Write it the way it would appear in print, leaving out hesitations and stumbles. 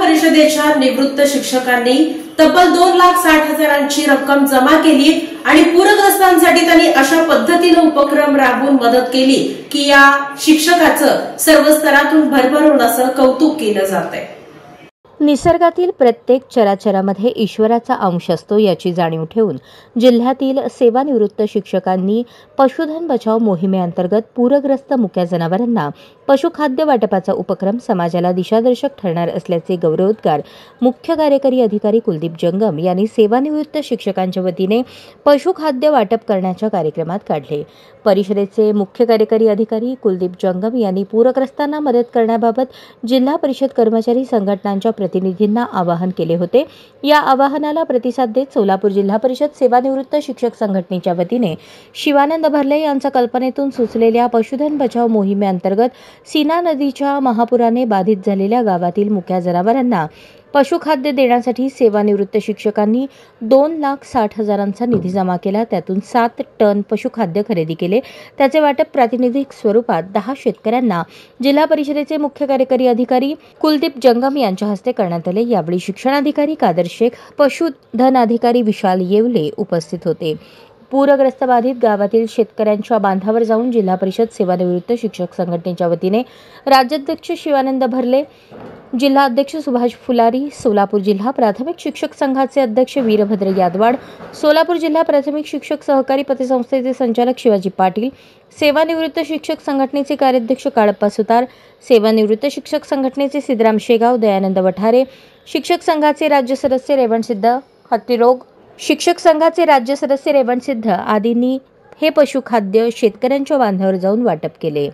परिषदेच्या निवृत्त शिक्षकांनी तब्बल 2,60,000ची रक्कम जमा केली आणि पूरग्रस्तांसाठी त्यांनी अशा पद्धतीने उपक्रम राबवून मदत केली की या शिक्षकाचं सर्व स्तरातून भरभरून असं कौतुक केलं जातंय। निसर्गातील प्रत्येक चराचरामध्ये ईश्वराचा अंश असतो याची जाणीव ठेवून जिल्ह्यातील सेवानिवृत्त शिक्षकांनी पशुधन बचाव मोहिमेअंतर्गत पूरग्रस्त मुक्या जनावरांना पशुखाद्य वाटपाचा उपक्रम समाजाला दिशादर्शक ठरणार असल्याचे गौरवोद्गार मुख्य कार्यकारी अधिकारी कुलदीप जंगम यांनी सेवानिवृत्त शिक्षकांच्या वतीने पशुखाद्य वाटप करण्याच्या कार्यक्रमात काढले। परिषदेचे मुख्य कार्यकारी अधिकारी कुलदीप जंगम यांनी पूरग्रस्तांना मदत करण्याबाबत जिल्हा परिषद कर्मचारी संघटनांच्या प्रतिनिधींना आवाहन केले होते। या आवाहनाला प्रतिसाद देत सोलापूर जिल्हा परिषद सेवानिवृत्त शिक्षक संघटनेच्या वतीने शिवानंद भरले यांच्या कल्पनेतून सुचलेल्या पशुधन बचाव मोहिमेअंतर्गत सीना नदीच्या महापुराने बाधित झालेल्या गावातील मुक्या जनावरांना पशुखाद्य देण्यासाठी सेवानिवृत्त शिक्षकांनी 2,60,000चा निधी जमा केला। त्यातून 7 टन पशुखाद्य खरेदी केले। त्याचे वाटप प्रातिनिधिक स्वरूपात 10 शेतकऱ्यांना जिल्हा परिषदेचे मुख्य कार्यकारी अधिकारी कुलदीप जंगम यांच्या हस्ते करण्यात आले। यावेळी शिक्षणाधिकारी कादर शेख, पशुधन अधिकारी विशाल येवले उपस्थित होते। पूरग्रस्त बाधित गावातील शेतकऱ्यांच्या बांधावर जाऊन जिल्हा परिषद सेवानिवृत्त शिक्षक संघटनेच्या वतीने राज्याध्यक्ष शिवानंद भरले, जिल्हा अध्यक्ष सुभाष फुलारी, सोलापूर जिल्हा प्राथमिक शिक्षक संघाचे अध्यक्ष वीरभद्र यादवाड, सोलापूर जिल्हा प्राथमिक शिक्षक सहकारी पतसंस्थेचे संचालक शिवाजी पाटील, सेवानिवृत्त शिक्षक संघटनेचे कार्याध्यक्ष काळप्पा सुतार, सेवानिवृत्त शिक्षक संघटनेचे सिद्धराम शेगाव, दयानंद वठारे, शिक्षक संघाचे राज्य सदस्य रेवणसिद्ध हत्तीरोग, शिक्षक संघाचे राज्य सदस्य रेवणसिद्ध आदींनी हे पशुखाद्य शेतकऱ्यांच्या बांधावर जाऊन वाटप केले।